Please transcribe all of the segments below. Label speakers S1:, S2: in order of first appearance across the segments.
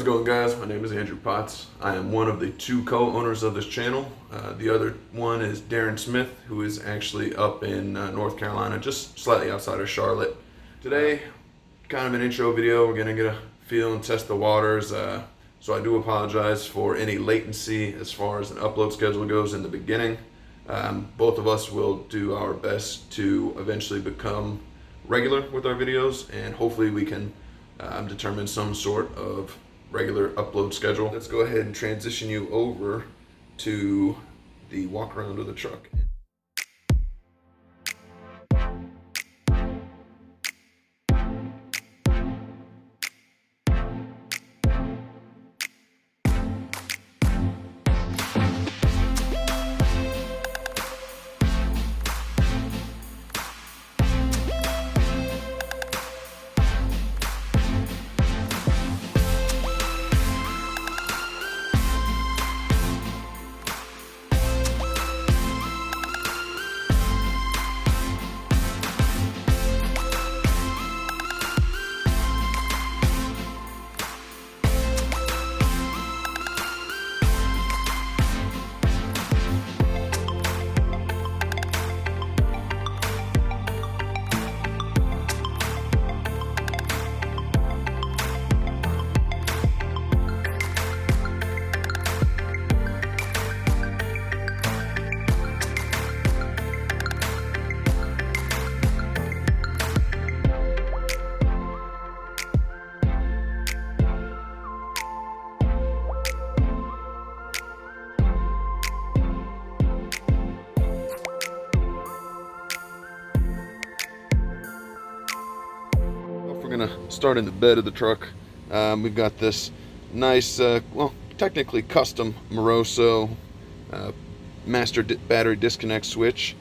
S1: going, guys? My name is Andrew Potts. I am one of the two co-owners of this channel. The other one is Darren Smith, who is actually up in North Carolina, just slightly outside of Charlotte. Today, kind of an intro video. We're gonna get a feel and test the waters. So I do apologize for any latency as far as an upload schedule goes in the beginning. Both of us will do our best to eventually become regular with our videos, and hopefully we can determine some sort of regular upload schedule. Let's go ahead and transition you over to the walk around of the truck. We're gonna start in the bed of the truck. We've got this nice, well, technically custom Moroso master battery disconnect switch.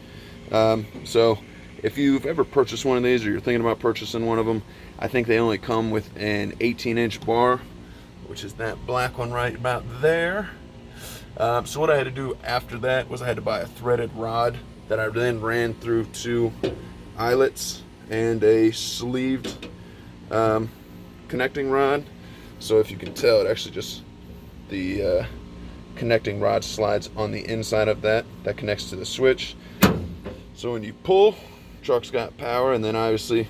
S1: So if you've ever purchased one of these or you're thinking about purchasing one of them, I think they only come with an 18-inch bar, which is that black one right about there. So what I had to do after that was I had to buy a threaded rod that I then ran through two eyelets and a sleeved connecting rod. So if you can tell, it actually just, the connecting rod slides on the inside of that connects to the switch. So when you pull, truck's got power, and then obviously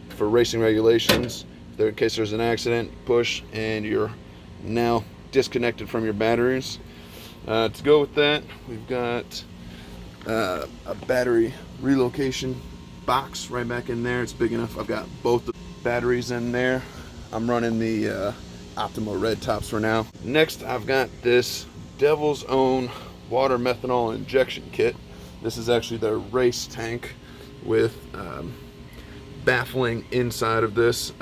S1: for racing regulations, in case there's an accident, push and you're now disconnected from your batteries. To go with that, we've got a battery relocation box right back in there. It's big enough. I've got both the batteries in there. I'm running the Optima red tops for now. Next, I've got this Devil's Own water methanol injection kit. This is actually their race tank with baffling inside of this.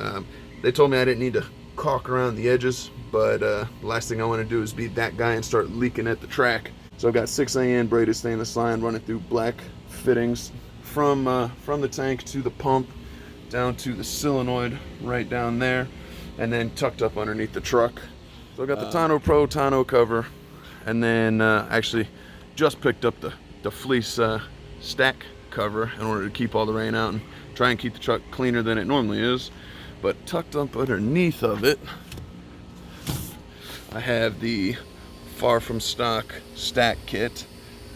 S1: They told me I didn't need to caulk around the edges, but the last thing I want to do is be that guy and start leaking at the track. So I've got 6AN braided stainless line running through black fittings from the tank to the pump, down to the solenoid right down there, and then tucked up underneath the truck. So I got the Tonneau Pro tonneau cover, and then actually just picked up the fleece stack cover in order to keep all the rain out and try and keep the truck cleaner than it normally is. But tucked up underneath of it, I have the Far From Stock stack kit,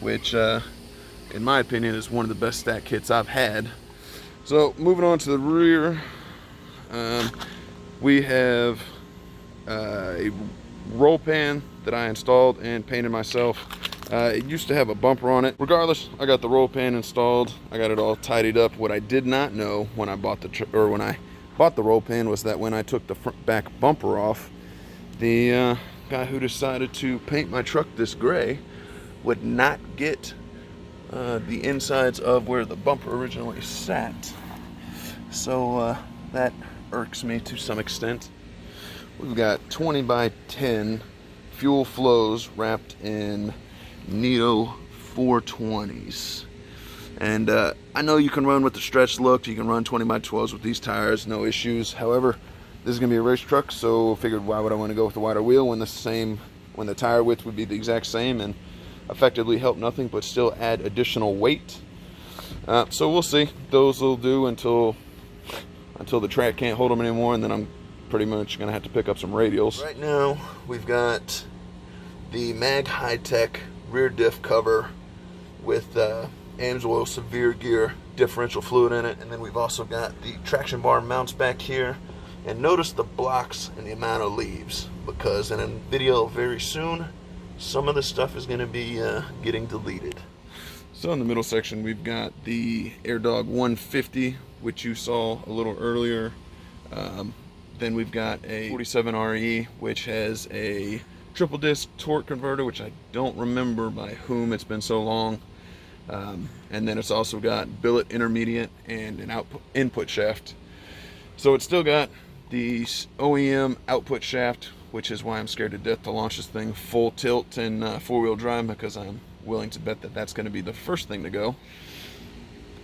S1: which in my opinion is one of the best stack kits I've had. So moving on to the rear, we have a roll pan that I installed and painted myself. It used to have a bumper on it. Regardless, I got the roll pan installed. I got it all tidied up. What I did not know when I bought the roll pan was that when I took the front back bumper off, the guy who decided to paint my truck this gray would not get the insides of where the bumper originally sat. So that irks me to some extent. We've got 20 by 10 fuel flows wrapped in Nito 420s. And I know you can run with the stretch look, you can run 20 by 12s with these tires, no issues. However, this is gonna be a race truck, so figured why would I want to go with the wider wheel when the tire width would be the exact same and effectively help nothing but still add additional weight. So we'll see. Those will do until the track can't hold them anymore, and then I'm pretty much gonna have to pick up some radials. Right now, we've got the Mag High-Tech rear diff cover with AMSOIL Severe Gear differential fluid in it, and then we've also got the traction bar mounts back here. And notice the blocks and the amount of leaves, because in a video very soon, some of the stuff is going to be getting deleted. So in the middle section, we've got the AirDog 150, which you saw a little earlier. Then we've got a 47RE, which has a triple disc torque converter, which I don't remember by whom, it's been so long. And then it's also got billet intermediate and an input shaft. So it's still got the OEM output shaft, which is why I'm scared to death to launch this thing full tilt and four-wheel drive, because I'm willing to bet that that's going to be the first thing to go.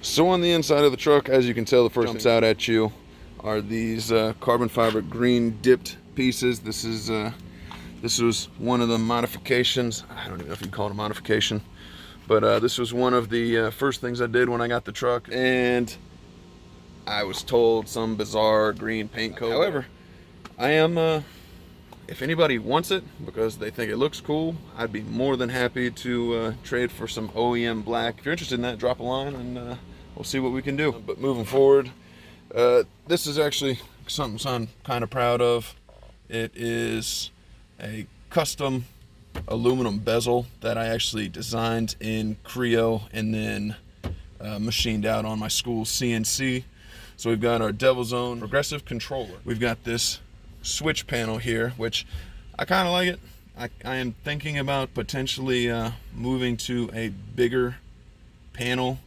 S1: So on the inside of the truck, as you can tell, the first thing jumps out at you are these carbon fiber green dipped pieces. This was one of the modifications. I don't even know if you'd call it a modification, but this was one of the first things I did when I got the truck, and I was told some bizarre green paint coat. However, I am, if anybody wants it because they think it looks cool, I'd be more than happy to trade for some OEM black. If you're interested in that, drop a line and we'll see what we can do. But moving forward, this is actually something I'm kind of proud of. It is a custom aluminum bezel that I actually designed in Creo and then machined out on my school CNC. So we've got our Devil Zone progressive controller. We've got this switch panel here, which I kind of like it. I am thinking about potentially moving to a bigger panel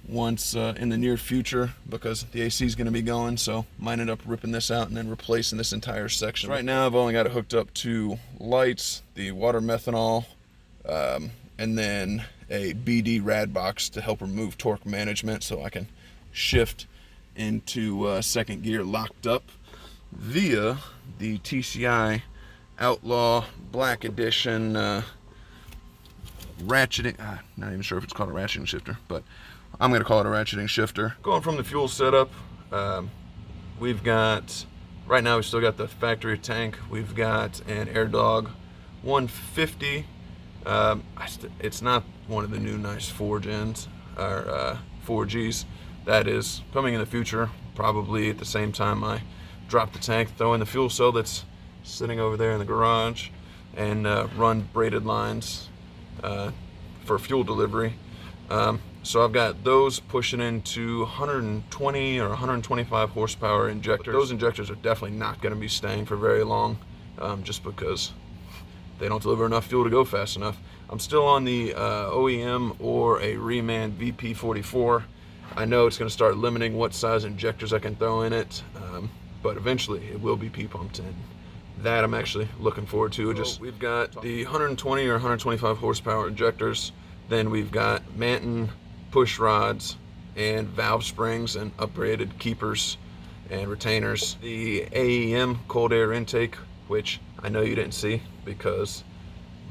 S1: once in the near future, because the AC is going to be going, so might end up ripping this out and then replacing this entire section. Right now I've only got it hooked up to lights, the water methanol, and then a BD rad box to help remove torque management so I can shift into second gear locked up via the TCI Outlaw Black Edition ratcheting, not even sure if it's called a ratcheting shifter, but I'm going to call it a ratcheting shifter. Going from the fuel setup, we've got, right now we still got the factory tank. We've got an AirDog 150. It's not one of the new nice 4Gs or 4Gs. That is coming in the future, probably at the same time I drop the tank, throw in the fuel cell that's sitting over there in the garage, and run braided lines for fuel delivery. So I've got those pushing into 120 or 125 horsepower injectors. Those injectors are definitely not going to be staying for very long, just because they don't deliver enough fuel to go fast enough. I'm still on the OEM or a reman VP44. I know it's going to start limiting what size injectors I can throw in it, but eventually it will be P-pumped in. That I'm actually looking forward to. Just we've got the 120 or 125 horsepower injectors, then we've got Manton push rods and valve springs and upgraded keepers and retainers. The AEM cold air intake, which I know you didn't see because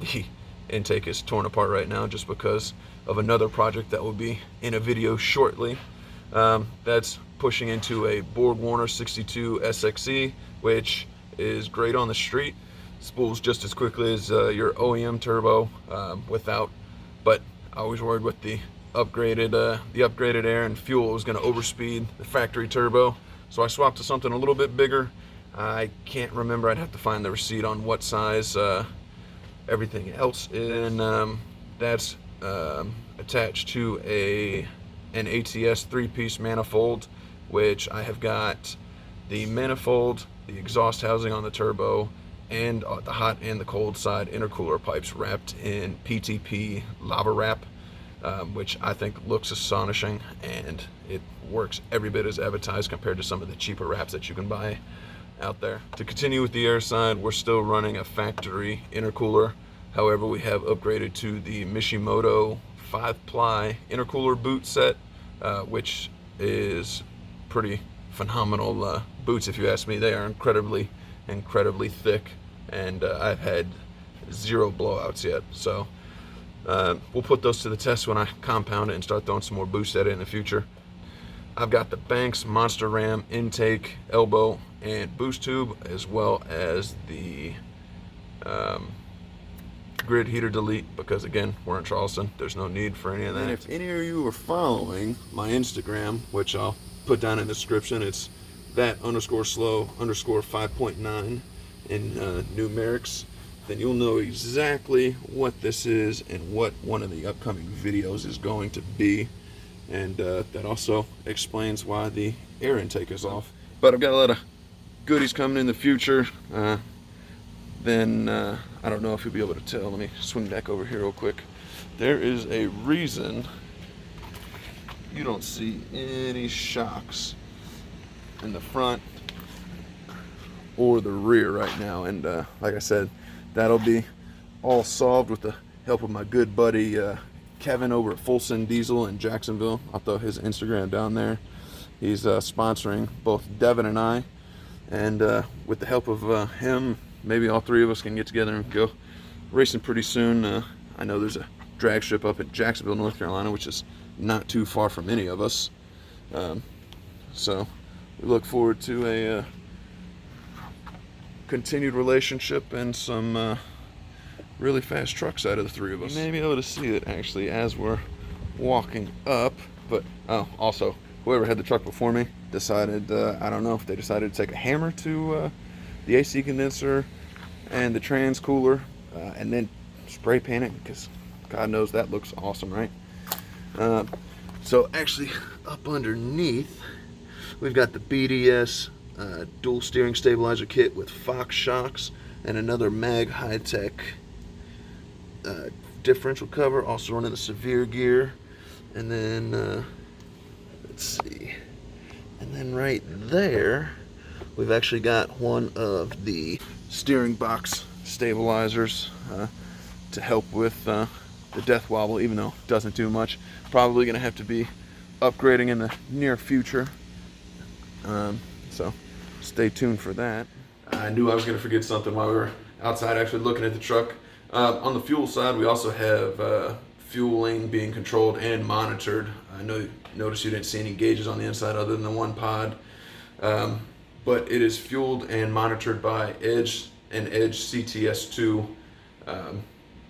S1: the intake is torn apart right now just because of another project that will be in a video shortly. That's pushing into a BorgWarner 62 SXE, which is great on the street. Spools just as quickly as your OEM turbo without, but I was worried with the upgraded air and fuel was going to overspeed the factory turbo, so I swapped to something a little bit bigger. I can't remember, I'd have to find the receipt on what size everything else is, and that's attached to an ATS 3-piece manifold, which I have got the manifold, the exhaust housing on the turbo, and the hot and the cold side intercooler pipes wrapped in PTP lava wrap, which I think looks astonishing, and it works every bit as advertised compared to some of the cheaper wraps that you can buy out there. To continue with the air side, we're still running a factory intercooler. However, we have upgraded to the Mishimoto 5-ply intercooler boot set, which is pretty phenomenal boots if you ask me. They are incredibly thick, and I've had 0 blowouts yet. So we'll put those to the test when I compound it and start throwing some more boost at it in the future. I've got the Banks Monster Ram intake, elbow, and boost tube, as well as the grid heater delete, because again, we're in Charleston, there's no need for any of that. And if any of you are following my Instagram, which I'll put down in the description, it's that_slow_5.9 in numerics, then you'll know exactly what this is and what one of the upcoming videos is going to be. And that also explains why the air intake is off. But I've got a lot of goodies coming in the future. Then I don't know if you'll be able to tell. Let me swing back over here real quick. There is a reason you don't see any shocks in the front or the rear right now. And like I said, that'll be all solved with the help of my good buddy Kevin over at Full Send Diesel in Jacksonville. I'll throw his Instagram down there. He's sponsoring both Devin and I, and with the help of him, maybe all three of us can get together and go racing pretty soon. I know there's a drag strip up at Jacksonville, North Carolina, which is not too far from any of us. So we look forward to a continued relationship and some really fast trucks out of the three of us. You may be able to see it actually as we're walking up, but also whoever had the truck before me decided, I don't know if they decided to take a hammer to the AC condenser and the trans cooler and then spray paint it, because God knows that looks awesome, right? So actually up underneath we've got the BDS dual steering stabilizer kit with Fox shocks and another Mag High-Tech differential cover, also running the severe gear. And then let's see, and then right there we've actually got one of the steering box stabilizers to help with the death wobble, even though it doesn't do much. Probably gonna have to be upgrading in the near future, so stay tuned for that. I knew I was gonna forget something while we were outside actually looking at the truck. On the fuel side, we also have fueling being controlled and monitored. I noticed you didn't see any gauges on the inside other than the one pod, but it is fueled and monitored by Edge and Edge CTS2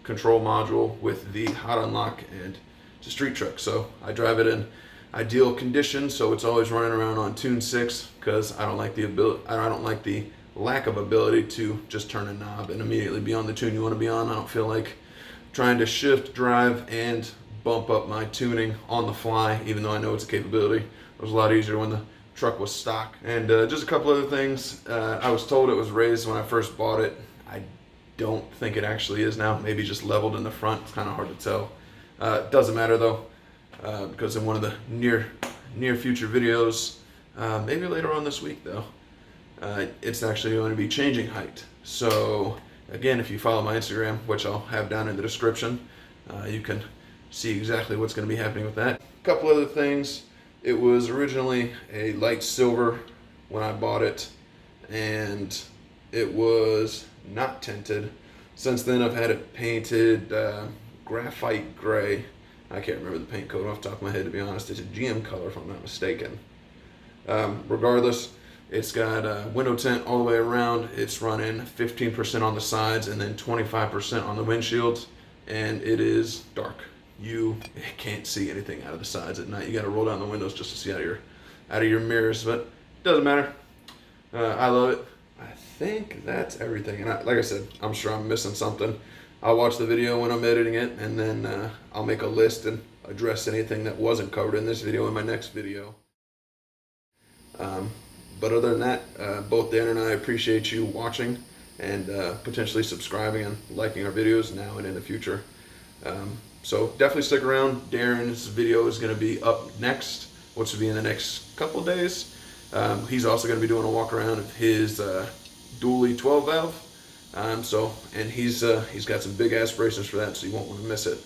S1: control module with the hot unlock, and it's a street truck, so I drive it in ideal condition, so it's always running around on tune 6, because I don't like the lack of ability to just turn a knob and immediately be on the tune you want to be on. I don't feel like trying to shift, drive, and bump up my tuning on the fly, even though I know it's a capability. It was a lot easier when the truck was stock. And just a couple other things. I was told it was raised when I first bought it. I don't think it actually is now. Maybe just leveled in the front. It's kind of hard to tell. It doesn't matter though, because in one of the near future videos, maybe later on this week though, it's actually going to be changing height. So again, if you follow my Instagram, which I'll have down in the description, you can see exactly what's going to be happening with that. A couple other things. It was originally a light silver when I bought it, and it was not tinted. Since then I've had it painted graphite gray. I can't remember the paint code off the top of my head, to be honest. It's a GM color if I'm not mistaken. Regardless, it's got window tint all the way around. It's running 15% on the sides and then 25% on the windshields, and it is dark. You can't see anything out of the sides at night. You got to roll down the windows just to see out of your mirrors, but it doesn't matter. I love it. I think that's everything. And like I said, I'm sure I'm missing something. I'll watch the video when I'm editing it, and then I'll make a list and address anything that wasn't covered in this video in my next video. But other than that, both Dan and I appreciate you watching and potentially subscribing and liking our videos now and in the future. So definitely stick around. Darren's video is going to be up next, which will be in the next couple days. He's also going to be doing a walk around of his dually 12 valve. And he's got some big aspirations for that, so you won't want to miss it.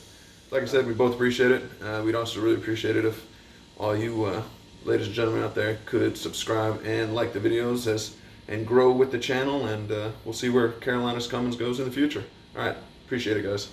S1: Like I said, we both appreciate it. We'd also really appreciate it if all you ladies and gentlemen out there could subscribe and like the videos and grow with the channel, and we'll see where Carolina's Cummins goes in the future. All right, appreciate it, guys.